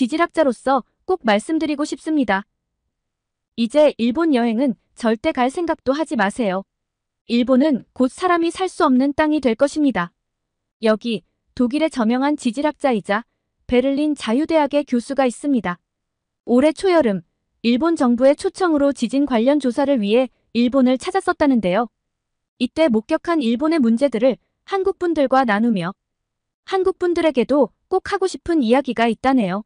지질학자로서 꼭 말씀드리고 싶습니다. 이제 일본 여행은 절대 갈 생각도 하지 마세요. 일본은 곧 사람이 살 수 없는 땅이 될 것입니다. 여기 독일의 저명한 지질학자이자 베를린 자유대학의 교수가 있습니다. 올해 초여름 일본 정부의 초청으로 지진 관련 조사를 위해 일본을 찾았었다는데요. 이때 목격한 일본의 문제들을 한국분들과 나누며 한국분들에게도 꼭 하고 싶은 이야기가 있다네요.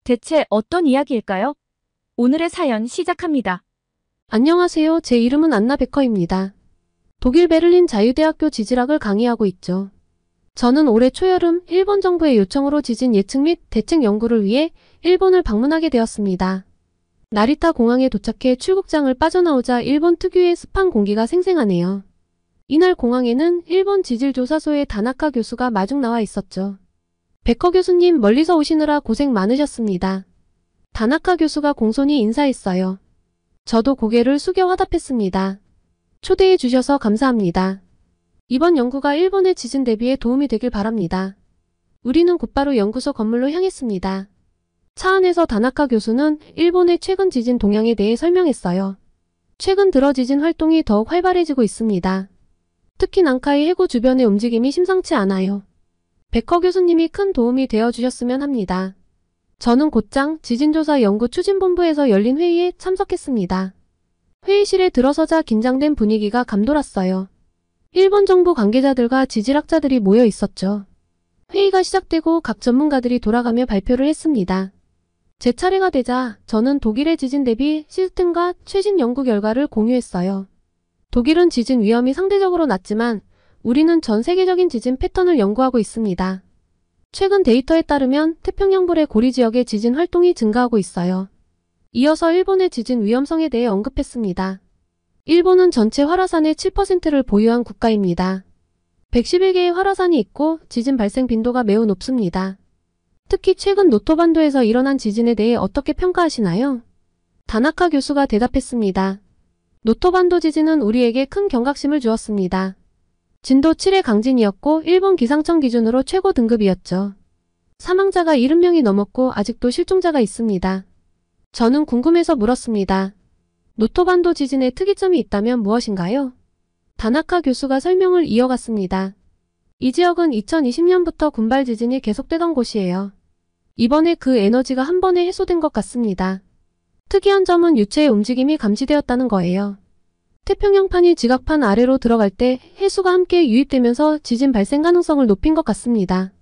대체 어떤 이야기일까요? 오늘의 사연 시작합니다. 안녕하세요. 제 이름은 안나 베커입니다. 독일 베를린 자유대학교 지질학을 강의하고 있죠. 저는 올해 초여름 일본 정부의 요청으로 지진 예측 및 대책 연구를 위해 일본을 방문하게 되었습니다. 나리타 공항에 도착해 출국장을 빠져나오자 일본 특유의 습한 공기가 생생하네요. 이날 공항에는 일본 지질조사소의 다나카 교수가 마중 나와 있었죠. 베커 교수님, 멀리서 오시느라 고생 많으셨습니다. 다나카 교수가 공손히 인사했어요. 저도 고개를 숙여 화답했습니다. 초대해 주셔서 감사합니다. 이번 연구가 일본의 지진 대비에 도움이 되길 바랍니다. 우리는 곧바로 연구소 건물로 향했습니다. 차 안에서 다나카 교수는 일본의 최근 지진 동향에 대해 설명했어요. 최근 들어 지진 활동이 더욱 활발해지고 있습니다. 특히 난카이 해구 주변의 움직임이 심상치 않아요. 베커 교수님이 큰 도움이 되어 주셨으면 합니다. 저는 곧장 지진조사 연구 추진본부에서 열린 회의에 참석했습니다. 회의실에 들어서자 긴장된 분위기가 감돌았어요. 일본 정부 관계자들과 지질학자들이 모여 있었죠. 회의가 시작되고 각 전문가들이 돌아가며 발표를 했습니다. 제 차례가 되자 저는 독일의 지진 대비 시스템과 최신 연구 결과를 공유했어요. 독일은 지진 위험이 상대적으로 낮지만 우리는 전 세계적인 지진 패턴을 연구하고 있습니다. 최근 데이터에 따르면 태평양불의 고리 지역의 지진 활동이 증가하고 있어요. 이어서 일본의 지진 위험성에 대해 언급했습니다. 일본은 전체 활화산의 7%를 보유한 국가입니다. 111개의 활화산이 있고 지진 발생 빈도가 매우 높습니다. 특히 최근 노토반도에서 일어난 지진에 대해 어떻게 평가하시나요? 다나카 교수가 대답했습니다. 노토반도 지진은 우리에게 큰 경각심을 주었습니다. 진도 7의 강진이었고 일본 기상청 기준으로 최고 등급이었죠. 사망자가 70명이 넘었고 아직도 실종자가 있습니다. 저는 궁금해서 물었습니다. 노토반도 지진의 특이점이 있다면 무엇인가요? 다나카 교수가 설명을 이어갔습니다. 이 지역은 2020년부터 군발 지진이 계속되던 곳이에요. 이번에 그 에너지가 한 번에 해소된 것 같습니다. 특이한 점은 유체의 움직임이 감지되었다는 거예요. 태평양판이 지각판 아래로 들어갈 때 해수가 함께 유입되면서 지진 발생 가능성을 높인 것 같습니다.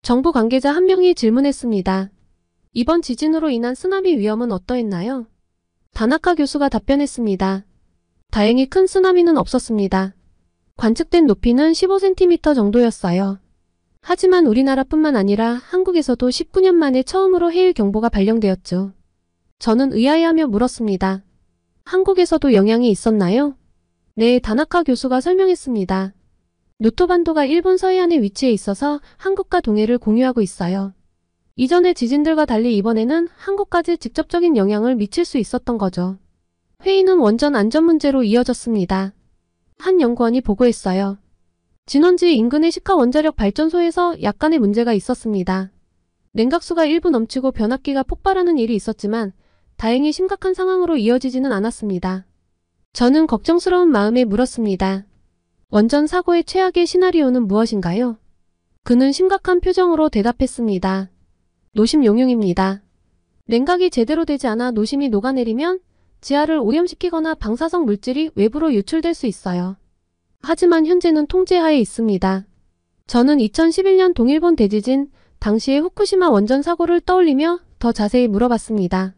정부 관계자 한 명이 질문했습니다. 이번 지진으로 인한 쓰나미 위험은 어떠했나요? 다나카 교수가 답변했습니다. 다행히 큰 쓰나미는 없었습니다. 관측된 높이는 15cm 정도였어요. 하지만 우리나라뿐만 아니라 한국에서도 19년 만에 처음으로 해일 경보가 발령되었죠. 저는 의아해하며 물었습니다. 한국에서도 영향이 있었나요? 네, 다나카 교수가 설명했습니다. 노토반도가 일본 서해안에 위치해 있어서 한국과 동해를 공유하고 있어요. 이전의 지진들과 달리 이번에는 한국까지 직접적인 영향을 미칠 수 있었던 거죠. 회의는 원전 안전 문제로 이어졌습니다. 한 연구원이 보고했어요. 진원지 인근의 시카 원자력 발전소에서 약간의 문제가 있었습니다. 냉각수가 일부 넘치고 변압기가 폭발하는 일이 있었지만 다행히 심각한 상황으로 이어지지는 않았습니다. 저는 걱정스러운 마음에 물었습니다. 원전 사고의 최악의 시나리오는 무엇인가요? 그는 심각한 표정으로 대답했습니다. 노심 용융입니다. 냉각이 제대로 되지 않아 노심이 녹아내리면 지하를 오염시키거나 방사성 물질이 외부로 유출될 수 있어요. 하지만 현재는 통제하에 있습니다. 저는 2011년 동일본 대지진 당시의 후쿠시마 원전 사고를 떠올리며 더 자세히 물어봤습니다.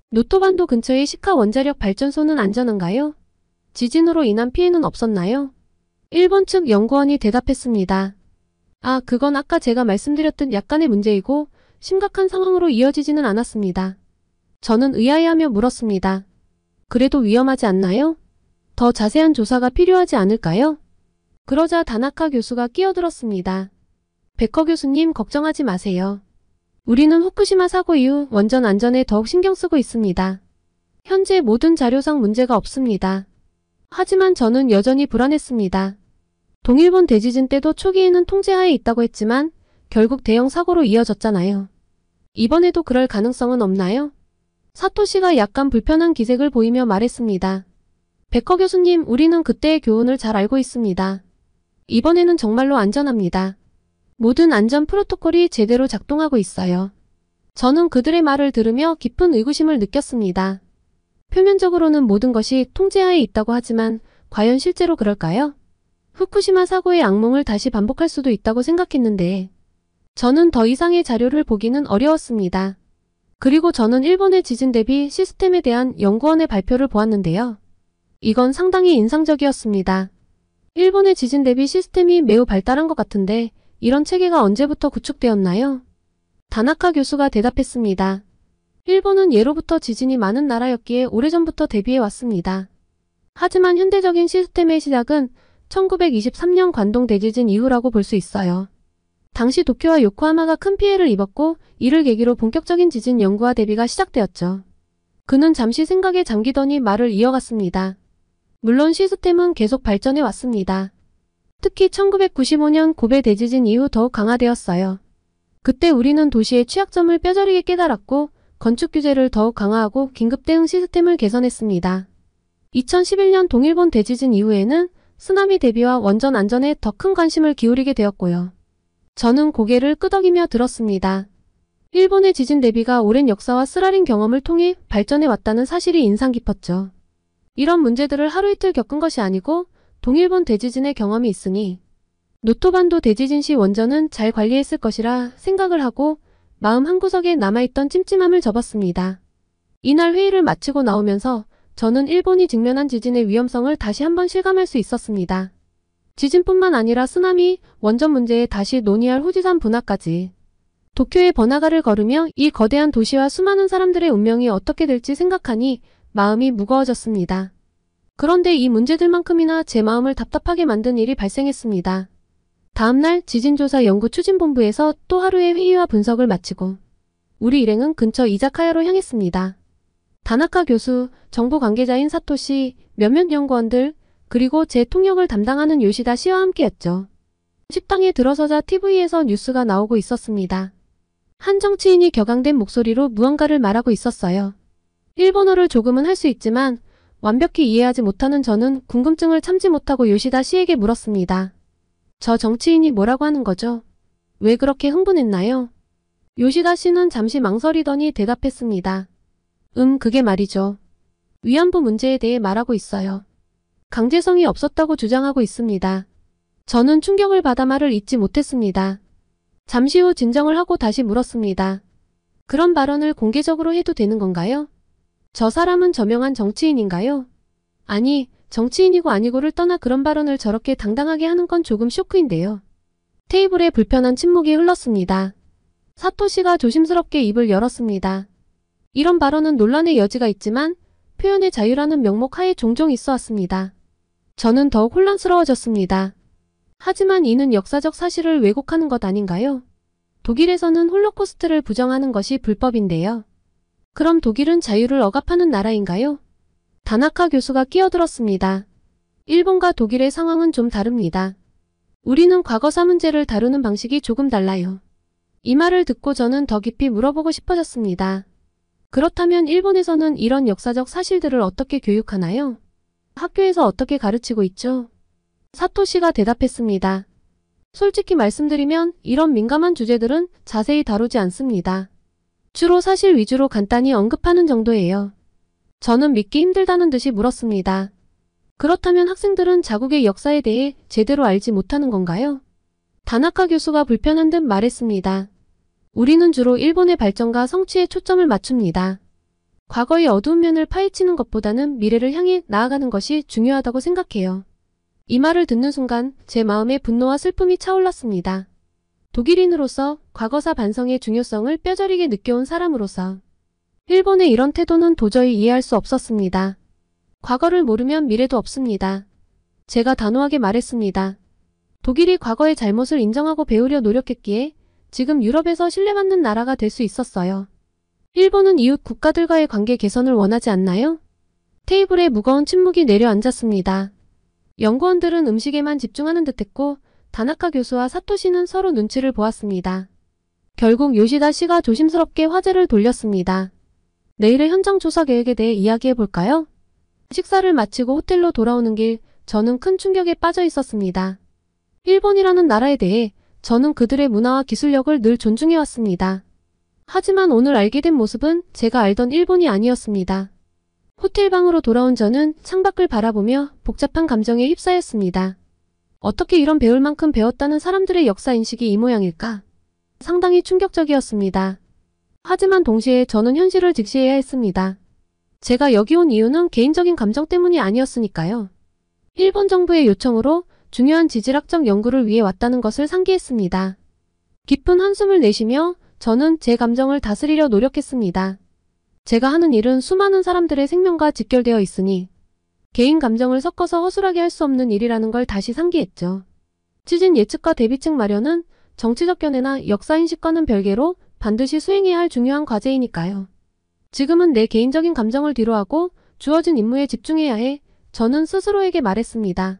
노토반도 근처의 시카 원자력 발전소는 안전한가요? 지진으로 인한 피해는 없었나요? 일본 측 연구원이 대답했습니다. 아, 그건 아까 제가 말씀드렸던 약간의 문제이고 심각한 상황으로 이어지지는 않았습니다. 저는 의아해하며 물었습니다. 그래도 위험하지 않나요? 더 자세한 조사가 필요하지 않을까요? 그러자 다나카 교수가 끼어들었습니다. 베커 교수님, 걱정하지 마세요. 우리는 후쿠시마 사고 이후 원전 안전에 더욱 신경 쓰고 있습니다. 현재 모든 자료상 문제가 없습니다. 하지만 저는 여전히 불안했습니다. 동일본 대지진 때도 초기에는 통제하에 있다고 했지만 결국 대형 사고로 이어졌잖아요. 이번에도 그럴 가능성은 없나요? 사토시가 약간 불편한 기색을 보이며 말했습니다. 베커 교수님, 우리는 그때의 교훈을 잘 알고 있습니다. 이번에는 정말로 안전합니다. 모든 안전 프로토콜이 제대로 작동하고 있어요. 저는 그들의 말을 들으며 깊은 의구심을 느꼈습니다. 표면적으로는 모든 것이 통제하에 있다고 하지만 과연 실제로 그럴까요? 후쿠시마 사고의 악몽을 다시 반복할 수도 있다고 생각했는데 저는 더 이상의 자료를 보기는 어려웠습니다. 그리고 저는 일본의 지진 대비 시스템에 대한 연구원의 발표를 보았는데요. 이건 상당히 인상적이었습니다. 일본의 지진 대비 시스템이 매우 발달한 것 같은데 이런 체계가 언제부터 구축되었나요? 다나카 교수가 대답했습니다. 일본은 예로부터 지진이 많은 나라였기에 오래전부터 대비해 왔습니다. 하지만 현대적인 시스템의 시작은 1923년 관동 대지진 이후라고 볼 수 있어요. 당시 도쿄와 요코하마가 큰 피해를 입었고 이를 계기로 본격적인 지진 연구와 대비가 시작되었죠. 그는 잠시 생각에 잠기더니 말을 이어갔습니다. 물론 시스템은 계속 발전해 왔습니다. 특히 1995년 고베 대지진 이후 더욱 강화되었어요. 그때 우리는 도시의 취약점을 뼈저리게 깨달았고 건축 규제를 더욱 강화하고 긴급 대응 시스템을 개선했습니다. 2011년 동일본 대지진 이후에는 쓰나미 대비와 원전 안전에 더 큰 관심을 기울이게 되었고요. 저는 고개를 끄덕이며 들었습니다. 일본의 지진 대비가 오랜 역사와 쓰라린 경험을 통해 발전해 왔다는 사실이 인상 깊었죠. 이런 문제들을 하루 이틀 겪은 것이 아니고 동일본 대지진의 경험이 있으니 노토반도 대지진 시 원전은 잘 관리했을 것이라 생각을 하고 마음 한구석에 남아있던 찜찜함을 접었습니다. 이날 회의를 마치고 나오면서 저는 일본이 직면한 지진의 위험성을 다시 한번 실감할 수 있었습니다. 지진뿐만 아니라 쓰나미, 원전 문제에 다시 논의할 후지산 분화까지. 도쿄의 번화가를 걸으며 이 거대한 도시와 수많은 사람들의 운명이 어떻게 될지 생각하니 마음이 무거워졌습니다. 그런데 이 문제들만큼이나 제 마음을 답답하게 만든 일이 발생했습니다. 다음날 지진조사 연구추진본부에서 또 하루의 회의와 분석을 마치고 우리 일행은 근처 이자카야로 향했습니다. 다나카 교수, 정부 관계자인 사토시, 몇몇 연구원들, 그리고 제 통역을 담당하는 요시다 씨와 함께였죠. 식당에 들어서자 TV에서 뉴스가 나오고 있었습니다. 한 정치인이 격앙된 목소리로 무언가를 말하고 있었어요. 일본어를 조금은 할 수 있지만 완벽히 이해하지 못하는 저는 궁금증을 참지 못하고 요시다 씨에게 물었습니다. 저 정치인이 뭐라고 하는 거죠? 왜 그렇게 흥분했나요? 요시다 씨는 잠시 망설이더니 대답했습니다. 그게 말이죠. 위안부 문제에 대해 말하고 있어요. 강제성이 없었다고 주장하고 있습니다. 저는 충격을 받아 말을 잇지 못했습니다. 잠시 후 진정을 하고 다시 물었습니다. 그런 발언을 공개적으로 해도 되는 건가요? 저 사람은 저명한 정치인인가요? 아니, 정치인이고 아니고를 떠나 그런 발언을 저렇게 당당하게 하는 건 조금 쇼크인데요. 테이블에 불편한 침묵이 흘렀습니다. 사토시가 조심스럽게 입을 열었습니다. 이런 발언은 논란의 여지가 있지만 표현의 자유라는 명목 하에 종종 있어 왔습니다. 저는 더욱 혼란스러워졌습니다. 하지만 이는 역사적 사실을 왜곡하는 것 아닌가요? 독일에서는 홀로코스트를 부정하는 것이 불법인데요. 그럼 독일은 자유를 억압하는 나라인가요? 다나카 교수가 끼어들었습니다. 일본과 독일의 상황은 좀 다릅니다. 우리는 과거사 문제를 다루는 방식이 조금 달라요. 이 말을 듣고 저는 더 깊이 물어보고 싶어졌습니다. 그렇다면 일본에서는 이런 역사적 사실들을 어떻게 교육하나요? 학교에서 어떻게 가르치고 있죠? 사토시가 대답했습니다. 솔직히 말씀드리면 이런 민감한 주제들은 자세히 다루지 않습니다. 주로 사실 위주로 간단히 언급하는 정도예요. 저는 믿기 힘들다는 듯이 물었습니다. 그렇다면 학생들은 자국의 역사에 대해 제대로 알지 못하는 건가요? 다나카 교수가 불편한 듯 말했습니다. 우리는 주로 일본의 발전과 성취에 초점을 맞춥니다. 과거의 어두운 면을 파헤치는 것보다는 미래를 향해 나아가는 것이 중요하다고 생각해요. 이 말을 듣는 순간 제 마음에 분노와 슬픔이 차올랐습니다. 독일인으로서 과거사 반성의 중요성을 뼈저리게 느껴온 사람으로서 일본의 이런 태도는 도저히 이해할 수 없었습니다. 과거를 모르면 미래도 없습니다. 제가 단호하게 말했습니다. 독일이 과거의 잘못을 인정하고 배우려 노력했기에 지금 유럽에서 신뢰받는 나라가 될 수 있었어요. 일본은 이웃 국가들과의 관계 개선을 원하지 않나요? 테이블에 무거운 침묵이 내려앉았습니다. 연구원들은 음식에만 집중하는 듯했고 다나카 교수와 사토시는 서로 눈치를 보았습니다. 결국 요시다 씨가 조심스럽게 화제를 돌렸습니다. 내일의 현장 조사 계획에 대해 이야기해 볼까요? 식사를 마치고 호텔로 돌아오는 길, 저는 큰 충격에 빠져 있었습니다. 일본이라는 나라에 대해 저는 그들의 문화와 기술력을 늘 존중해 왔습니다. 하지만 오늘 알게 된 모습은 제가 알던 일본이 아니었습니다. 호텔 방으로 돌아온 저는 창밖을 바라보며 복잡한 감정에 휩싸였습니다. 어떻게 이런 배울 만큼 배웠다는 사람들의 역사 인식이 이 모양일까? 상당히 충격적이었습니다. 하지만 동시에 저는 현실을 직시해야 했습니다. 제가 여기 온 이유는 개인적인 감정 때문이 아니었으니까요. 일본 정부의 요청으로 중요한 지질학적 연구를 위해 왔다는 것을 상기했습니다. 깊은 한숨을 내쉬며 저는 제 감정을 다스리려 노력했습니다. 제가 하는 일은 수많은 사람들의 생명과 직결되어 있으니 개인 감정을 섞어서 허술하게 할 수 없는 일이라는 걸 다시 상기했죠. 지진 예측과 대비책 마련은 정치적 견해나 역사인식과는 별개로 반드시 수행해야 할 중요한 과제이니까요. 지금은 내 개인적인 감정을 뒤로하고 주어진 임무에 집중해야 해 저는 스스로에게 말했습니다.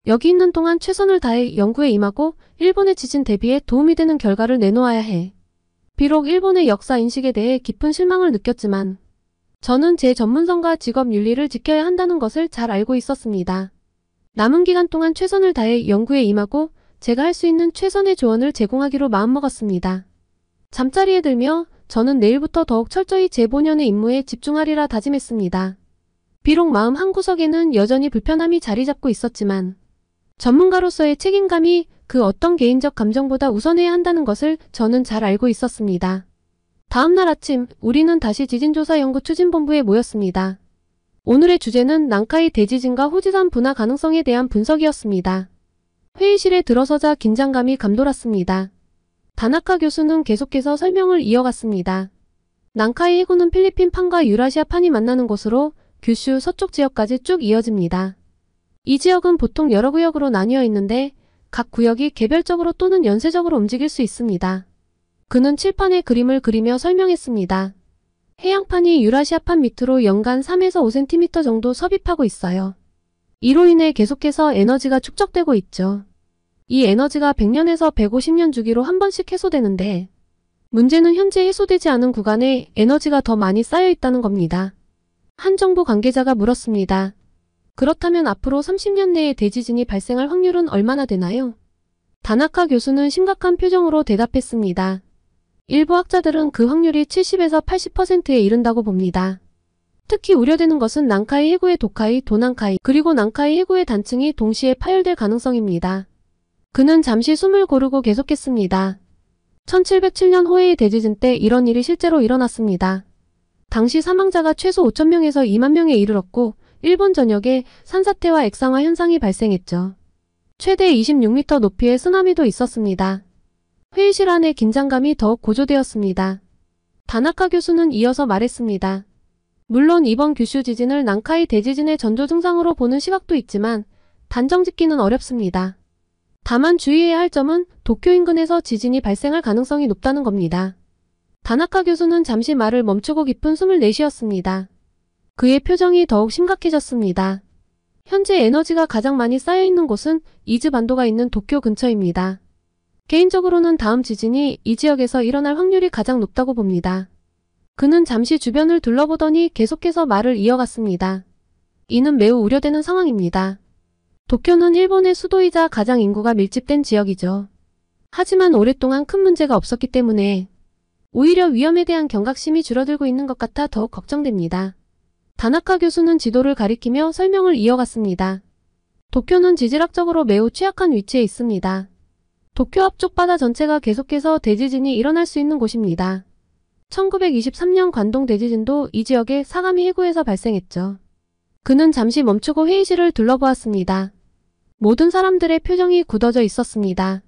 여기 있는 동안 최선을 다해 연구에 임하고 일본의 지진 대비에 도움이 되는 결과를 내놓아야 해. 비록 일본의 역사 인식에 대해 깊은 실망을 느꼈지만 저는 제 전문성과 직업 윤리를 지켜야 한다는 것을 잘 알고 있었습니다. 남은 기간 동안 최선을 다해 연구에 임하고 제가 할 수 있는 최선의 조언을 제공하기로 마음먹었습니다. 잠자리에 들며 저는 내일부터 더욱 철저히 제 본연의 임무에 집중하리라 다짐했습니다. 비록 마음 한구석에는 여전히 불편함이 자리 잡고 있었지만 전문가로서의 책임감이 그 어떤 개인적 감정보다 우선해야 한다는 것을 저는 잘 알고 있었습니다. 다음날 아침 우리는 다시 지진조사연구추진본부에 모였습니다. 오늘의 주제는 난카이 대지진과 후지산 분화 가능성에 대한 분석이었습니다. 회의실에 들어서자 긴장감이 감돌았습니다. 다나카 교수는 계속해서 설명을 이어갔습니다. 난카이 해구는 필리핀판과 유라시아판이 만나는 곳으로 규슈 서쪽 지역까지 쭉 이어집니다. 이 지역은 보통 여러 구역으로 나뉘어 있는데 각 구역이 개별적으로 또는 연쇄적으로 움직일 수 있습니다. 그는 칠판에 그림을 그리며 설명했습니다. 해양판이 유라시아판 밑으로 연간 3에서 5cm 정도 섭입하고 있어요. 이로 인해 계속해서 에너지가 축적되고 있죠. 이 에너지가 100년에서 150년 주기로 한 번씩 해소되는데 문제는 현재 해소되지 않은 구간에 에너지가 더 많이 쌓여 있다는 겁니다. 한 정부 관계자가 물었습니다. 그렇다면 앞으로 30년 내에 대지진이 발생할 확률은 얼마나 되나요? 다나카 교수는 심각한 표정으로 대답했습니다. 일부 학자들은 그 확률이 70에서 80%에 이른다고 봅니다. 특히 우려되는 것은 난카이 해구의 도카이, 도난카이, 그리고 난카이 해구의 단층이 동시에 파열될 가능성입니다. 그는 잠시 숨을 고르고 계속했습니다. 1707년 호에이 대지진 때 이런 일이 실제로 일어났습니다. 당시 사망자가 최소 5,000명에서 2만 명에 이르렀고 일본 전역에 산사태와 액상화 현상이 발생했죠. 최대 26m 높이의 쓰나미도 있었습니다. 회의실 안의 긴장감이 더욱 고조되었습니다. 다나카 교수는 이어서 말했습니다. 물론 이번 규슈 지진을 난카이 대지진의 전조 증상으로 보는 시각도 있지만 단정짓기는 어렵습니다. 다만 주의해야 할 점은 도쿄 인근에서 지진이 발생할 가능성이 높다는 겁니다. 다나카 교수는 잠시 말을 멈추고 깊은 숨을 내쉬었습니다. 그의 표정이 더욱 심각해졌습니다. 현재 에너지가 가장 많이 쌓여있는 곳은 이즈 반도가 있는 도쿄 근처입니다. 개인적으로는 다음 지진이 이 지역에서 일어날 확률이 가장 높다고 봅니다. 그는 잠시 주변을 둘러보더니 계속해서 말을 이어갔습니다. 이는 매우 우려되는 상황입니다. 도쿄는 일본의 수도이자 가장 인구가 밀집된 지역이죠. 하지만 오랫동안 큰 문제가 없었기 때문에 오히려 위험에 대한 경각심이 줄어들고 있는 것 같아 더욱 걱정됩니다. 다나카 교수는 지도를 가리키며 설명을 이어갔습니다. 도쿄는 지질학적으로 매우 취약한 위치에 있습니다. 도쿄 앞쪽 바다 전체가 계속해서 대지진이 일어날 수 있는 곳입니다. 1923년 관동 대지진도 이 지역의 사가미 해구에서 발생했죠. 그는 잠시 멈추고 회의실을 둘러보았습니다. 모든 사람들의 표정이 굳어져 있었습니다.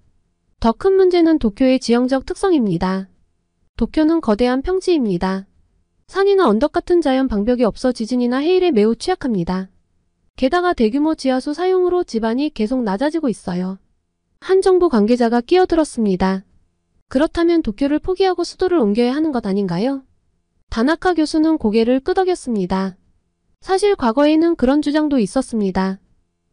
더 큰 문제는 도쿄의 지형적 특성입니다. 도쿄는 거대한 평지입니다. 산이나 언덕 같은 자연 방벽이 없어 지진이나 해일에 매우 취약합니다. 게다가 대규모 지하수 사용으로 지반이 계속 낮아지고 있어요. 한 정부 관계자가 끼어들었습니다. 그렇다면 도쿄를 포기하고 수도를 옮겨야 하는 것 아닌가요? 다나카 교수는 고개를 끄덕였습니다. 사실 과거에는 그런 주장도 있었습니다.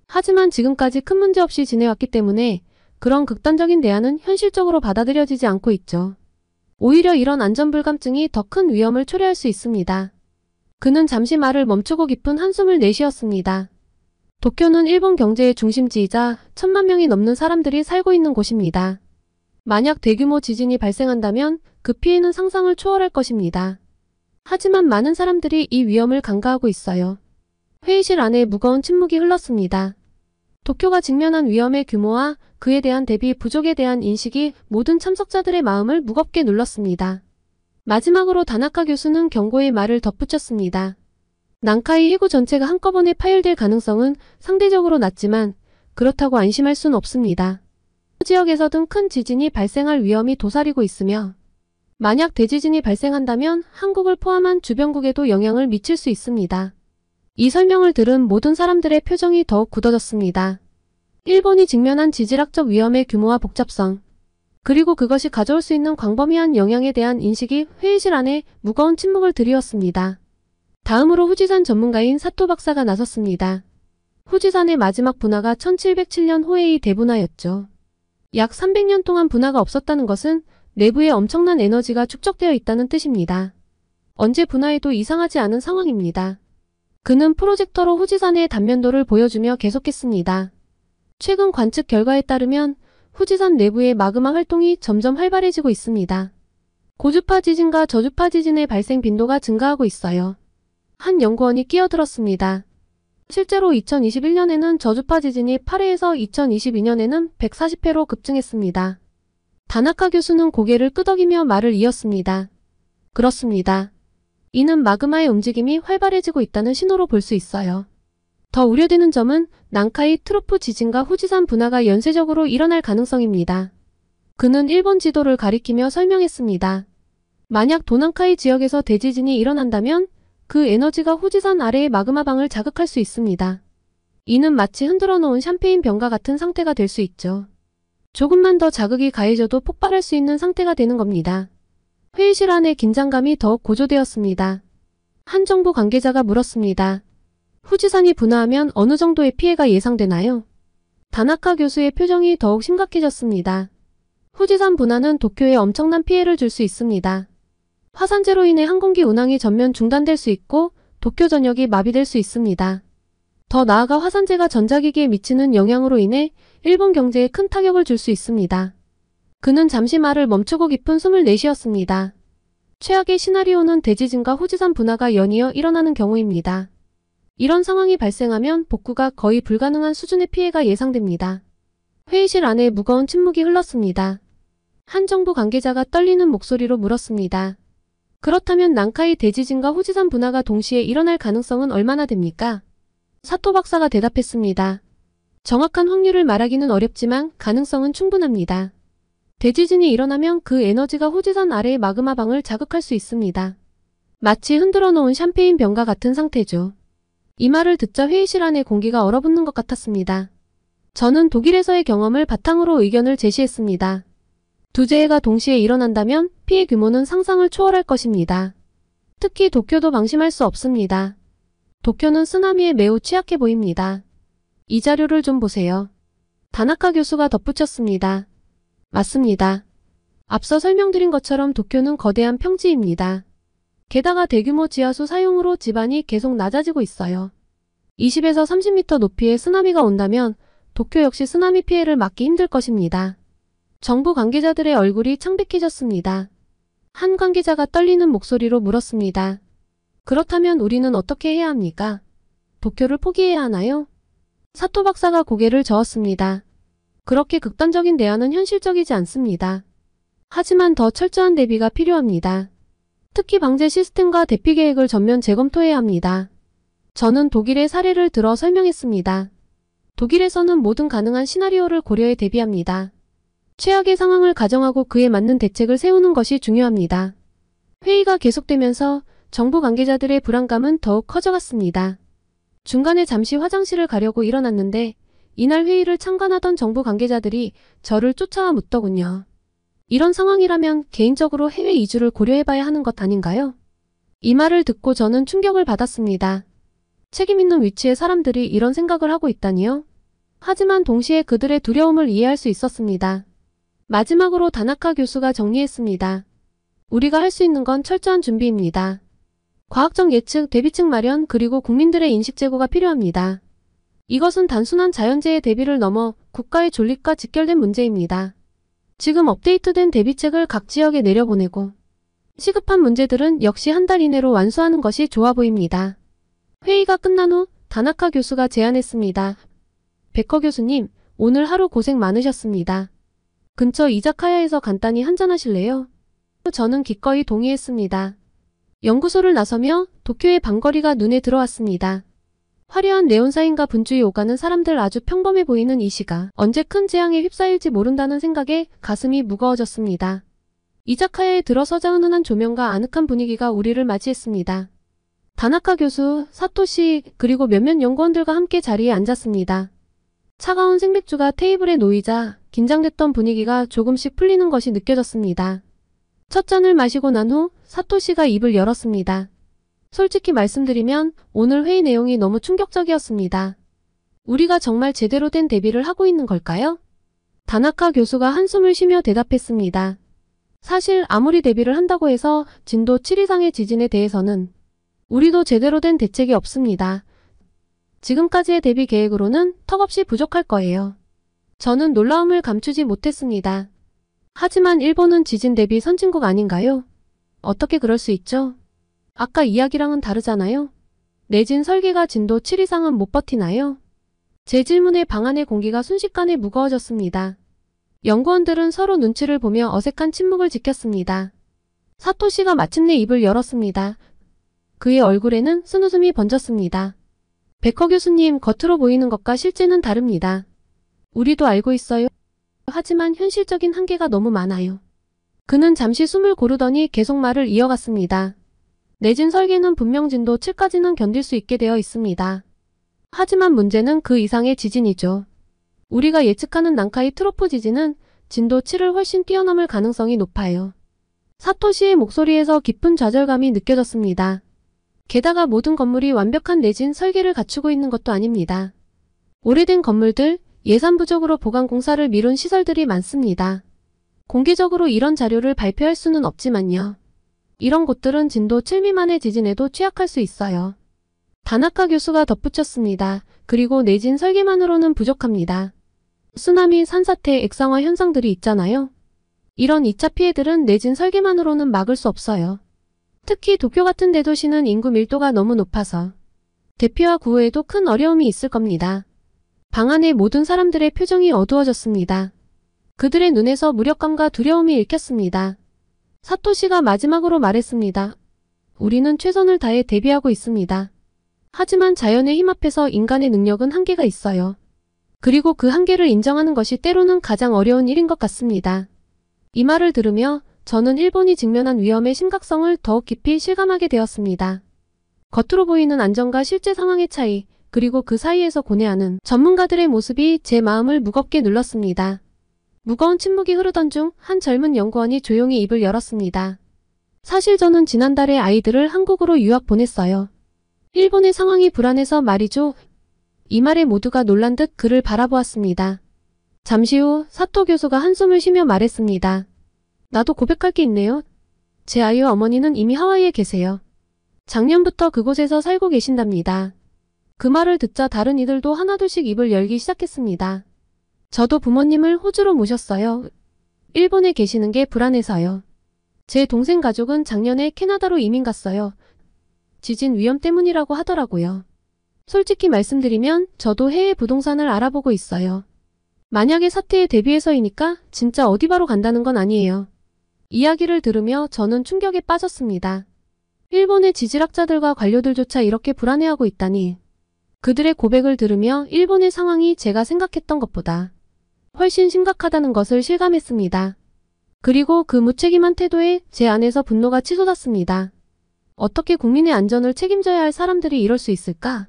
하지만 지금까지 큰 문제 없이 지내왔기 때문에 그런 극단적인 대안은 현실적으로 받아들여지지 않고 있죠. 오히려 이런 안전불감증이 더 큰 위험을 초래할 수 있습니다. 그는 잠시 말을 멈추고 깊은 한숨을 내쉬었습니다. 도쿄는 일본 경제의 중심지이자 1,000만 명이 넘는 사람들이 살고 있는 곳입니다. 만약 대규모 지진이 발생한다면 그 피해는 상상을 초월할 것입니다. 하지만 많은 사람들이 이 위험을 간과하고 있어요. 회의실 안에 무거운 침묵이 흘렀습니다. 도쿄가 직면한 위험의 규모와 그에 대한 대비 부족에 대한 인식이 모든 참석자들의 마음을 무겁게 눌렀습니다. 마지막으로 다나카 교수는 경고의 말을 덧붙였습니다. 난카이 해구 전체가 한꺼번에 파열될 가능성은 상대적으로 낮지만 그렇다고 안심할 순 없습니다. 지역에서든 큰 지진이 발생할 위험이 도사리고 있으며 만약 대지진이 발생한다면 한국을 포함한 주변국에도 영향을 미칠 수 있습니다. 이 설명을 들은 모든 사람들의 표정이 더욱 굳어졌습니다. 일본이 직면한 지질학적 위험의 규모와 복잡성, 그리고 그것이 가져올 수 있는 광범위한 영향에 대한 인식이 회의실 안에 무거운 침묵을 드리웠습니다. 다음으로 후지산 전문가인 사토 박사가 나섰습니다. 후지산의 마지막 분화가 1707년 호에이 대분화였죠. 약 300년 동안 분화가 없었다는 것은 내부에 엄청난 에너지가 축적되어 있다는 뜻입니다. 언제 분화해도 이상하지 않은 상황입니다. 그는 프로젝터로 후지산의 단면도를 보여주며 계속했습니다. 최근 관측 결과에 따르면 후지산 내부의 마그마 활동이 점점 활발해지고 있습니다. 고주파 지진과 저주파 지진의 발생 빈도가 증가하고 있어요. 한 연구원이 끼어들었습니다. 실제로 2021년에는 저주파 지진이 8회에서 2022년에는 140회로 급증했습니다. 다나카 교수는 고개를 끄덕이며 말을 이었습니다. 그렇습니다. 이는 마그마의 움직임이 활발해지고 있다는 신호로 볼 수 있어요. 더 우려되는 점은 난카이 트로프 지진과 후지산 분화가 연쇄적으로 일어날 가능성입니다. 그는 일본 지도를 가리키며 설명했습니다. 만약 도난카이 지역에서 대지진이 일어난다면 그 에너지가 후지산 아래의 마그마방을 자극할 수 있습니다. 이는 마치 흔들어 놓은 샴페인 병과 같은 상태가 될 수 있죠. 조금만 더 자극이 가해져도 폭발할 수 있는 상태가 되는 겁니다. 회의실 안의 긴장감이 더욱 고조되었습니다. 한 정부 관계자가 물었습니다. 후지산이 분화하면 어느 정도의 피해가 예상되나요? 다나카 교수의 표정이 더욱 심각해졌습니다. 후지산 분화는 도쿄에 엄청난 피해를 줄 수 있습니다. 화산재로 인해 항공기 운항이 전면 중단될 수 있고 도쿄 전역이 마비될 수 있습니다. 더 나아가 화산재가 전자기기에 미치는 영향으로 인해 일본 경제에 큰 타격을 줄 수 있습니다. 그는 잠시 말을 멈추고 깊은 숨을 내쉬었습니다. 최악의 시나리오는 대지진과 후지산 분화가 연이어 일어나는 경우입니다. 이런 상황이 발생하면 복구가 거의 불가능한 수준의 피해가 예상됩니다. 회의실 안에 무거운 침묵이 흘렀습니다. 한 정부 관계자가 떨리는 목소리로 물었습니다. 그렇다면 난카이 대지진과 후지산 분화가 동시에 일어날 가능성은 얼마나 됩니까? 사토 박사가 대답했습니다. 정확한 확률을 말하기는 어렵지만 가능성은 충분합니다. 대지진이 일어나면 그 에너지가 후지산 아래의 마그마방을 자극할 수 있습니다. 마치 흔들어 놓은 샴페인 병과 같은 상태죠. 이 말을 듣자 회의실 안의 공기가 얼어붙는 것 같았습니다. 저는 독일에서의 경험을 바탕으로 의견을 제시했습니다. 두 재해가 동시에 일어난다면 피해 규모는 상상을 초월할 것입니다. 특히 도쿄도 방심할 수 없습니다. 도쿄는 쓰나미에 매우 취약해 보입니다. 이 자료를 좀 보세요. 다나카 교수가 덧붙였습니다. 맞습니다. 앞서 설명드린 것처럼 도쿄는 거대한 평지입니다. 게다가 대규모 지하수 사용으로 지반이 계속 낮아지고 있어요. 20에서 30m 높이의 쓰나미가 온다면 도쿄 역시 쓰나미 피해를 막기 힘들 것입니다. 정부 관계자들의 얼굴이 창백해졌습니다. 한 관계자가 떨리는 목소리로 물었습니다. 그렇다면 우리는 어떻게 해야 합니까? 도쿄를 포기해야 하나요? 사토 박사가 고개를 저었습니다. 그렇게 극단적인 대안은 현실적이지 않습니다. 하지만 더 철저한 대비가 필요합니다. 특히 방제 시스템과 대피 계획을 전면 재검토해야 합니다. 저는 독일의 사례를 들어 설명했습니다. 독일에서는 모든 가능한 시나리오를 고려해 대비합니다. 최악의 상황을 가정하고 그에 맞는 대책을 세우는 것이 중요합니다. 회의가 계속되면서 정부 관계자들의 불안감은 더욱 커져갔습니다. 중간에 잠시 화장실을 가려고 일어났는데 이날 회의를 참관하던 정부 관계자들이 저를 쫓아와 묻더군요. 이런 상황이라면 개인적으로 해외 이주를 고려해봐야 하는 것 아닌가요? 이 말을 듣고 저는 충격을 받았습니다. 책임 있는 위치의 사람들이 이런 생각을 하고 있다니요? 하지만 동시에 그들의 두려움을 이해할 수 있었습니다. 마지막으로 다나카 교수가 정리했습니다. 우리가 할 수 있는 건 철저한 준비입니다. 과학적 예측, 대비책 마련, 그리고 국민들의 인식 제고가 필요합니다. 이것은 단순한 자연재해 대비를 넘어 국가의 존립과 직결된 문제입니다. 지금 업데이트된 대비책을 각 지역에 내려보내고 시급한 문제들은 역시 한 달 이내로 완수하는 것이 좋아 보입니다. 회의가 끝난 후 다나카 교수가 제안했습니다. 베커 교수님, 오늘 하루 고생 많으셨습니다. 근처 이자카야에서 간단히 한잔하실래요? 저는 기꺼이 동의했습니다. 연구소를 나서며 도쿄의 방거리가 눈에 들어왔습니다. 화려한 네온사인과 분주히 오가는 사람들, 아주 평범해 보이는 이 시가 언제 큰 재앙에 휩싸일지 모른다는 생각에 가슴이 무거워졌습니다. 이자카야에 들어서자 은은한 조명과 아늑한 분위기가 우리를 맞이했습니다. 다나카 교수, 사토시, 그리고 몇몇 연구원들과 함께 자리에 앉았습니다. 차가운 생맥주가 테이블에 놓이자 긴장됐던 분위기가 조금씩 풀리는 것이 느껴졌습니다. 첫 잔을 마시고 난 후 사토시가 입을 열었습니다. 솔직히 말씀드리면 오늘 회의 내용이 너무 충격적이었습니다. 우리가 정말 제대로 된 대비를 하고 있는 걸까요? 다나카 교수가 한숨을 쉬며 대답했습니다. 사실 아무리 대비를 한다고 해서 진도 7 이상의 지진에 대해서는 우리도 제대로 된 대책이 없습니다. 지금까지의 대비 계획으로는 턱없이 부족할 거예요. 저는 놀라움을 감추지 못했습니다. 하지만 일본은 지진 대비 선진국 아닌가요? 어떻게 그럴 수 있죠? 아까 이야기랑은 다르잖아요. 내진 설계가 진도 7 이상은 못 버티나요? 제 질문에 방 안의 공기가 순식간에 무거워졌습니다. 연구원들은 서로 눈치를 보며 어색한 침묵을 지켰습니다. 사토시가 마침내 입을 열었습니다. 그의 얼굴에는 쓴웃음이 번졌습니다. 베커 교수님, 겉으로 보이는 것과 실제는 다릅니다. 우리도 알고 있어요. 하지만 현실적인 한계가 너무 많아요. 그는 잠시 숨을 고르더니 계속 말을 이어갔습니다. 내진 설계는 분명 진도 7까지는 견딜 수 있게 되어 있습니다. 하지만 문제는 그 이상의 지진이죠. 우리가 예측하는 난카이 트로프 지진은 진도 7을 훨씬 뛰어넘을 가능성이 높아요. 사토시의 목소리에서 깊은 좌절감이 느껴졌습니다. 게다가 모든 건물이 완벽한 내진 설계를 갖추고 있는 것도 아닙니다. 오래된 건물들, 예산 부족으로 보강 공사를 미룬 시설들이 많습니다. 공개적으로 이런 자료를 발표할 수는 없지만요. 이런 곳들은 진도 7 미만의 지진에도 취약할 수 있어요. 다나카 교수가 덧붙였습니다. 그리고 내진 설계만으로는 부족합니다. 쓰나미, 산사태, 액상화 현상들이 있잖아요. 이런 2차 피해들은 내진 설계만으로는 막을 수 없어요. 특히 도쿄 같은 대도시는 인구 밀도가 너무 높아서 대피와 구호에도 큰 어려움이 있을 겁니다. 방 안의 모든 사람들의 표정이 어두워졌습니다. 그들의 눈에서 무력감과 두려움이 읽혔습니다. 사토시가 마지막으로 말했습니다. 우리는 최선을 다해 대비하고 있습니다. 하지만 자연의 힘 앞에서 인간의 능력은 한계가 있어요. 그리고 그 한계를 인정하는 것이 때로는 가장 어려운 일인 것 같습니다. 이 말을 들으며 저는 일본이 직면한 위험의 심각성을 더욱 깊이 실감하게 되었습니다. 겉으로 보이는 안전과 실제 상황의 차이, 그리고 그 사이에서 고뇌하는 전문가들의 모습이 제 마음을 무겁게 눌렀습니다. 무거운 침묵이 흐르던 중 한 젊은 연구원이 조용히 입을 열었습니다. 사실 저는 지난달에 아이들을 한국으로 유학 보냈어요. 일본의 상황이 불안해서 말이죠. 이 말에 모두가 놀란 듯 그를 바라보았습니다. 잠시 후 사토 교수가 한숨을 쉬며 말했습니다. 나도 고백할 게 있네요. 제 아이와 어머니는 이미 하와이에 계세요. 작년부터 그곳에서 살고 계신답니다. 그 말을 듣자 다른 이들도 하나둘씩 입을 열기 시작했습니다. 저도 부모님을 호주로 모셨어요. 일본에 계시는 게 불안해서요. 제 동생 가족은 작년에 캐나다로 이민 갔어요. 지진 위험 때문이라고 하더라고요. 솔직히 말씀드리면 저도 해외 부동산을 알아보고 있어요. 만약에 사태에 대비해서이니까 진짜 어디 바로 간다는 건 아니에요. 이야기를 들으며 저는 충격에 빠졌습니다. 일본의 지질학자들과 관료들조차 이렇게 불안해하고 있다니. 그들의 고백을 들으며 일본의 상황이 제가 생각했던 것보다 훨씬 심각하다는 것을 실감했습니다. 그리고 그 무책임한 태도에 제 안에서 분노가 치솟았습니다. 어떻게 국민의 안전을 책임져야 할 사람들이 이럴 수 있을까?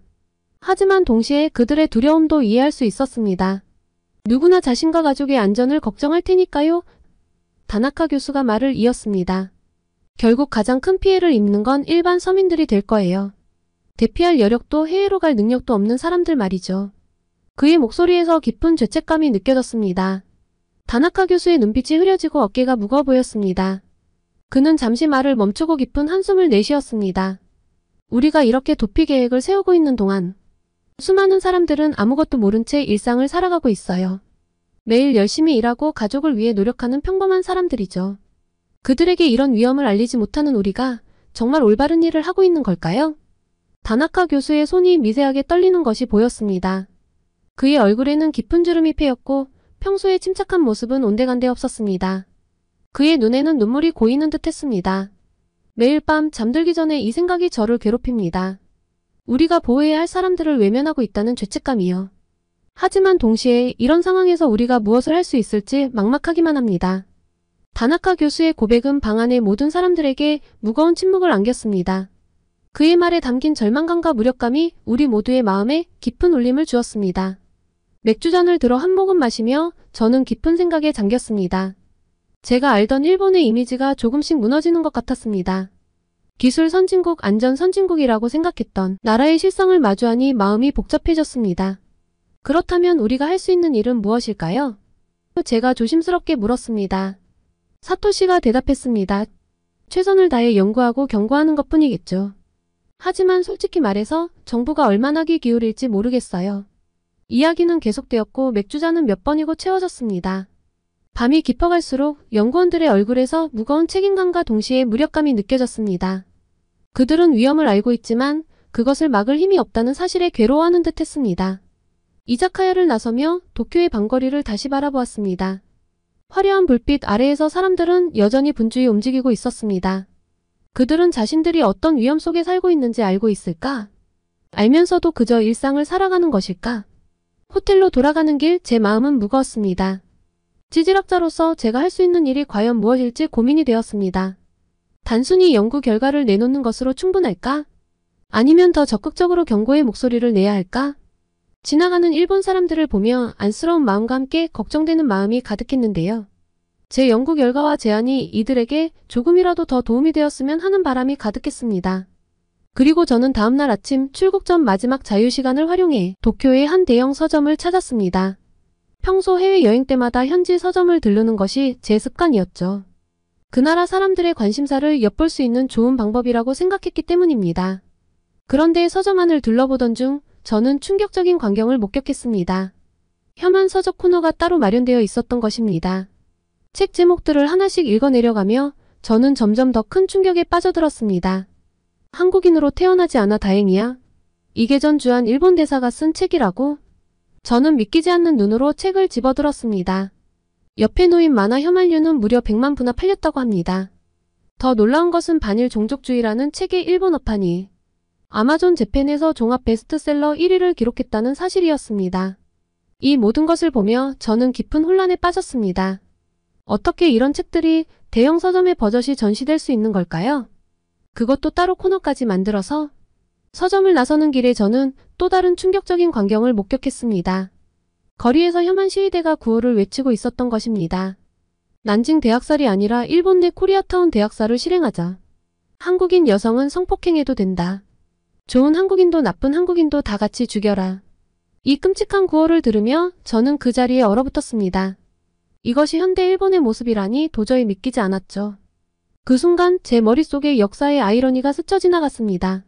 하지만 동시에 그들의 두려움도 이해할 수 있었습니다. 누구나 자신과 가족의 안전을 걱정할 테니까요. 다나카 교수가 말을 이었습니다. 결국 가장 큰 피해를 입는 건 일반 서민들이 될 거예요. 대피할 여력도 해외로 갈 능력도 없는 사람들 말이죠. 그의 목소리에서 깊은 죄책감이 느껴졌습니다. 다나카 교수의 눈빛이 흐려지고 어깨가 무거워 보였습니다. 그는 잠시 말을 멈추고 깊은 한숨을 내쉬었습니다. 우리가 이렇게 도피 계획을 세우고 있는 동안 수많은 사람들은 아무것도 모른 채 일상을 살아가고 있어요. 매일 열심히 일하고 가족을 위해 노력하는 평범한 사람들이죠. 그들에게 이런 위험을 알리지 못하는 우리가 정말 올바른 일을 하고 있는 걸까요? 다나카 교수의 손이 미세하게 떨리는 것이 보였습니다. 그의 얼굴에는 깊은 주름이 패였고 평소에 침착한 모습은 온데간데 없었습니다. 그의 눈에는 눈물이 고이는 듯 했습니다. 매일 밤 잠들기 전에 이 생각이 저를 괴롭힙니다. 우리가 보호해야 할 사람들을 외면하고 있다는 죄책감이요. 하지만 동시에 이런 상황에서 우리가 무엇을 할 수 있을지 막막하기만 합니다. 다나카 교수의 고백은 방 안의 모든 사람들에게 무거운 침묵을 안겼습니다. 그의 말에 담긴 절망감과 무력감이 우리 모두의 마음에 깊은 울림을 주었습니다. 맥주잔을 들어 한 모금 마시며 저는 깊은 생각에 잠겼습니다. 제가 알던 일본의 이미지가 조금씩 무너지는 것 같았습니다. 기술 선진국, 안전 선진국이라고 생각했던 나라의 실상을 마주하니 마음이 복잡해졌습니다. 그렇다면 우리가 할 수 있는 일은 무엇일까요? 제가 조심스럽게 물었습니다. 사토시가 대답했습니다. 최선을 다해 연구하고 경고하는 것뿐이겠죠. 하지만 솔직히 말해서 정부가 얼마나 귀 기울일지 모르겠어요. 이야기는 계속되었고 맥주잔은 몇 번이고 채워졌습니다. 밤이 깊어갈수록 연구원들의 얼굴에서 무거운 책임감과 동시에 무력감이 느껴졌습니다. 그들은 위험을 알고 있지만 그것을 막을 힘이 없다는 사실에 괴로워하는 듯 했습니다. 이자카야를 나서며 도쿄의 방거리를 다시 바라보았습니다. 화려한 불빛 아래에서 사람들은 여전히 분주히 움직이고 있었습니다. 그들은 자신들이 어떤 위험 속에 살고 있는지 알고 있을까? 알면서도 그저 일상을 살아가는 것일까? 호텔로 돌아가는 길 제 마음은 무거웠습니다. 지질학자로서 제가 할 수 있는 일이 과연 무엇일지 고민이 되었습니다. 단순히 연구 결과를 내놓는 것으로 충분할까? 아니면 더 적극적으로 경고의 목소리를 내야 할까? 지나가는 일본 사람들을 보며 안쓰러운 마음과 함께 걱정되는 마음이 가득했는데요. 제 연구 결과와 제안이 이들에게 조금이라도 더 도움이 되었으면 하는 바람이 가득했습니다. 그리고 저는 다음날 아침 출국 전 마지막 자유시간을 활용해 도쿄의 한 대형 서점을 찾았습니다. 평소 해외여행 때마다 현지 서점을 들르는 것이 제 습관이었죠. 그 나라 사람들의 관심사를 엿볼 수 있는 좋은 방법이라고 생각했기 때문입니다. 그런데 서점 안을 둘러보던 중 저는 충격적인 광경을 목격했습니다. 혐한 서적 코너가 따로 마련되어 있었던 것입니다. 책 제목들을 하나씩 읽어내려가며 저는 점점 더 큰 충격에 빠져들었습니다. 한국인으로 태어나지 않아 다행이야. 이게 전 주한 일본 대사가 쓴 책이라고? 저는 믿기지 않는 눈으로 책을 집어들었습니다. 옆에 놓인 만화 혐한류는 무려 100만 부나 팔렸다고 합니다. 더 놀라운 것은 반일 종족주의라는 책의 일본어판이 아마존 재팬에서 종합 베스트셀러 1위를 기록했다는 사실이었습니다. 이 모든 것을 보며 저는 깊은 혼란에 빠졌습니다. 어떻게 이런 책들이 대형 서점에 버젓이 전시될 수 있는 걸까요? 그것도 따로 코너까지 만들어서? 서점을 나서는 길에 저는 또 다른 충격적인 광경을 목격했습니다. 거리에서 혐한 시위대가 구호를 외치고 있었던 것입니다. 난징 대학살이 아니라 일본 내 코리아타운 대학살을 실행하자. 한국인 여성은 성폭행해도 된다. 좋은 한국인도 나쁜 한국인도 다 같이 죽여라. 이 끔찍한 구호를 들으며 저는 그 자리에 얼어붙었습니다. 이것이 현대 일본의 모습이라니 도저히 믿기지 않았죠. 그 순간 제 머릿속에 역사의 아이러니가 스쳐 지나갔습니다.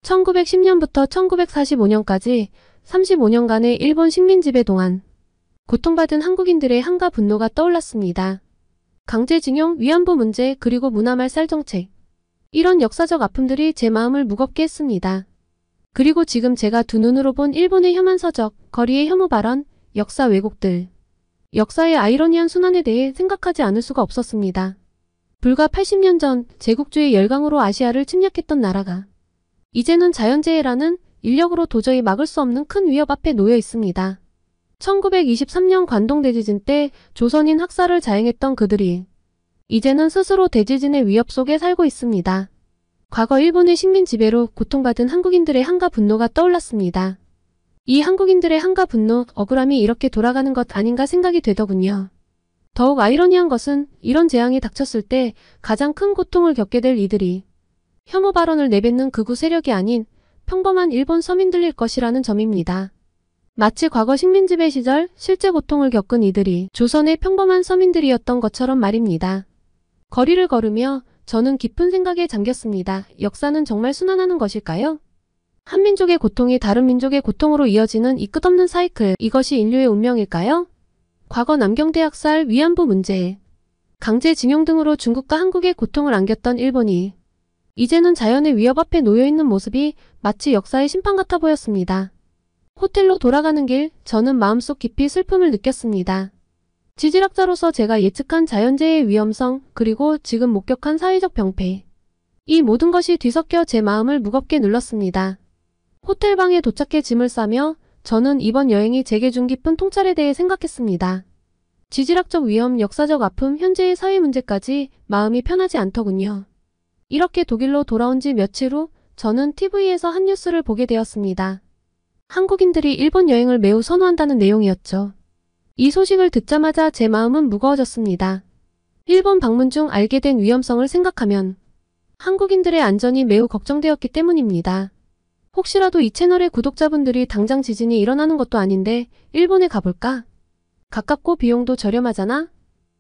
1910년부터 1945년까지 35년간의 일본 식민지배 동안 고통받은 한국인들의 한가 분노가 떠올랐습니다. 강제징용, 위안부 문제, 그리고 문화말 정책. 이런 역사적 아픔들이 제 마음을 무겁게 했습니다. 그리고 지금 제가 두 눈으로 본 일본의 혐한 서적, 거리의 혐오 발언, 역사 왜곡들. 역사의 아이러니한 순환에 대해 생각하지 않을 수가 없었습니다. 불과 80년 전 제국주의 열강으로 아시아를 침략했던 나라가 이제는 자연재해라는 인력으로 도저히 막을 수 없는 큰 위협 앞에 놓여 있습니다. 1923년 관동 대지진 때 조선인 학살을 자행했던 그들이 이제는 스스로 대지진의 위협 속에 살고 있습니다. 과거 일본의 식민 지배로 고통받은 한국인들의 한가 분노가 떠올랐습니다. 이 한국인들의 한가 분노, 억울함이 이렇게 돌아가는 것 아닌가 생각이 되더군요. 더욱 아이러니한 것은 이런 재앙이 닥쳤을 때 가장 큰 고통을 겪게 될 이들이 혐오 발언을 내뱉는 극우 세력이 아닌 평범한 일본 서민들일 것이라는 점입니다. 마치 과거 식민지배 시절 실제 고통을 겪은 이들이 조선의 평범한 서민들이었던 것처럼 말입니다. 거리를 걸으며 저는 깊은 생각에 잠겼습니다. 역사는 정말 순환하는 것일까요? 한 민족의 고통이 다른 민족의 고통으로 이어지는 이 끝없는 사이클, 이것이 인류의 운명일까요? 과거 남경대 학살, 위안부 문제, 강제징용 등으로 중국과 한국의 고통을 안겼던 일본이 이제는 자연의 위협 앞에 놓여있는 모습이 마치 역사의 심판 같아 보였습니다. 호텔로 돌아가는 길, 저는 마음속 깊이 슬픔을 느꼈습니다. 지질학자로서 제가 예측한 자연재해의 위험성, 그리고 지금 목격한 사회적 병폐, 이 모든 것이 뒤섞여 제 마음을 무겁게 눌렀습니다. 호텔방에 도착해 짐을 싸며 저는 이번 여행이 제게 준 깊은 통찰에 대해 생각했습니다. 지질학적 위험, 역사적 아픔, 현재의 사회 문제까지 마음이 편하지 않더군요. 이렇게 독일로 돌아온 지 며칠 후 저는 TV에서 한 뉴스를 보게 되었습니다. 한국인들이 일본 여행을 매우 선호한다는 내용이었죠. 이 소식을 듣자마자 제 마음은 무거워졌습니다. 일본 방문 중 알게 된 위험성을 생각하면 한국인들의 안전이 매우 걱정되었기 때문입니다. 혹시라도 이 채널의 구독자분들이 당장 지진이 일어나는 것도 아닌데 일본에 가볼까? 가깝고 비용도 저렴하잖아?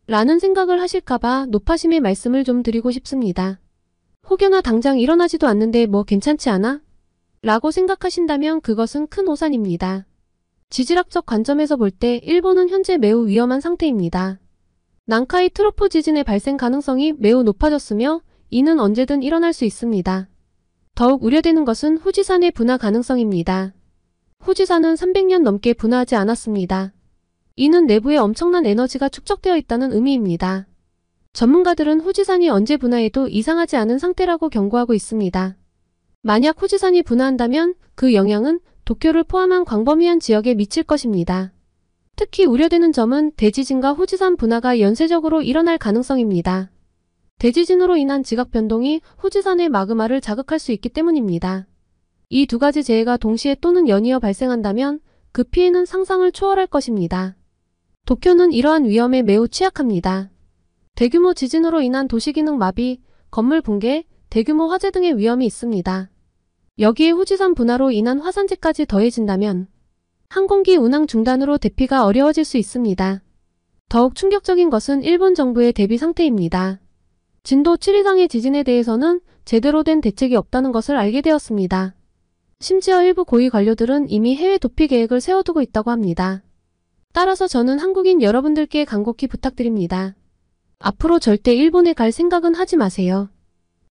라는 생각을 하실까봐 노파심의 말씀을 좀 드리고 싶습니다. 혹여나 당장 일어나지도 않는데 뭐 괜찮지 않아? 라고 생각하신다면 그것은 큰 오산입니다. 지질학적 관점에서 볼 때 일본은 현재 매우 위험한 상태입니다. 난카이 트로프 지진의 발생 가능성이 매우 높아졌으며 이는 언제든 일어날 수 있습니다. 더욱 우려되는 것은 후지산의 분화 가능성입니다. 후지산은 300년 넘게 분화하지 않았습니다. 이는 내부에 엄청난 에너지가 축적되어 있다는 의미입니다. 전문가들은 후지산이 언제 분화해도 이상하지 않은 상태라고 경고하고 있습니다. 만약 후지산이 분화한다면 그 영향은 도쿄를 포함한 광범위한 지역에 미칠 것입니다. 특히 우려되는 점은 대지진과 후지산 분화가 연쇄적으로 일어날 가능성입니다. 대지진으로 인한 지각 변동이 후지산의 마그마를 자극할 수 있기 때문입니다. 이 두 가지 재해가 동시에 또는 연이어 발생한다면 그 피해는 상상을 초월할 것입니다. 도쿄는 이러한 위험에 매우 취약합니다. 대규모 지진으로 인한 도시기능 마비, 건물 붕괴, 대규모 화재 등의 위험이 있습니다. 여기에 후지산 분화로 인한 화산재까지 더해진다면 항공기 운항 중단으로 대피가 어려워질 수 있습니다. 더욱 충격적인 것은 일본 정부의 대비 상태입니다. 진도 7 이상의 지진에 대해서는 제대로 된 대책이 없다는 것을 알게 되었습니다. 심지어 일부 고위 관료들은 이미 해외 도피 계획을 세워두고 있다고 합니다. 따라서 저는 한국인 여러분들께 간곡히 부탁드립니다. 앞으로 절대 일본에 갈 생각은 하지 마세요.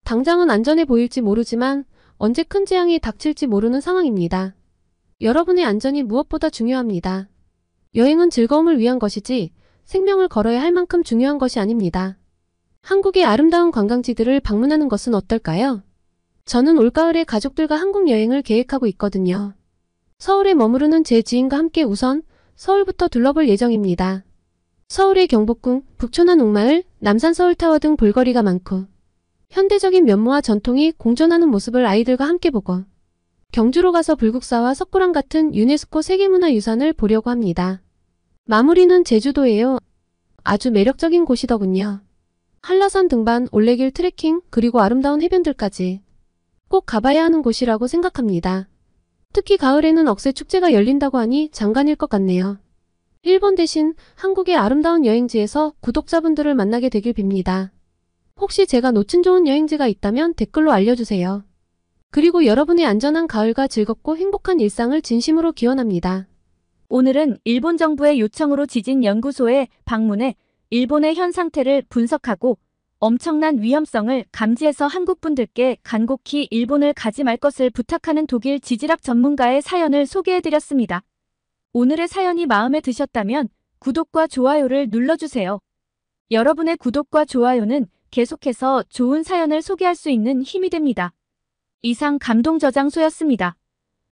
당장은 안전해 보일지 모르지만 언제 큰 재앙이 닥칠지 모르는 상황입니다. 여러분의 안전이 무엇보다 중요합니다. 여행은 즐거움을 위한 것이지 생명을 걸어야 할 만큼 중요한 것이 아닙니다. 한국의 아름다운 관광지들을 방문하는 것은 어떨까요? 저는 올가을에 가족들과 한국 여행을 계획하고 있거든요. 서울에 머무르는 제 지인과 함께 우선 서울부터 둘러볼 예정입니다. 서울의 경복궁, 북촌한 옥마을, 남산 서울타워 등 볼거리가 많고 현대적인 면모와 전통이 공존하는 모습을 아이들과 함께 보고 경주로 가서 불국사와 석굴암 같은 유네스코 세계문화유산을 보려고 합니다. 마무리는 제주도예요. 아주 매력적인 곳이더군요. 한라산 등반, 올레길 트레킹, 그리고 아름다운 해변들까지 꼭 가봐야 하는 곳이라고 생각합니다. 특히 가을에는 억새축제가 열린다고 하니 장관일 것 같네요. 일본 대신 한국의 아름다운 여행지에서 구독자분들을 만나게 되길 빕니다. 혹시 제가 놓친 좋은 여행지가 있다면 댓글로 알려주세요. 그리고 여러분의 안전한 가을과 즐겁고 행복한 일상을 진심으로 기원합니다. 오늘은 일본 정부의 요청으로 지진연구소에 방문해 일본의 현 상태를 분석하고 엄청난 위험성을 감지해서 한국분들께 간곡히 일본을 가지 말 것을 부탁하는 독일 지질학 전문가의 사연을 소개해드렸습니다. 오늘의 사연이 마음에 드셨다면 구독과 좋아요를 눌러주세요. 여러분의 구독과 좋아요는 계속해서 좋은 사연을 소개할 수 있는 힘이 됩니다. 이상 감동저장소였습니다.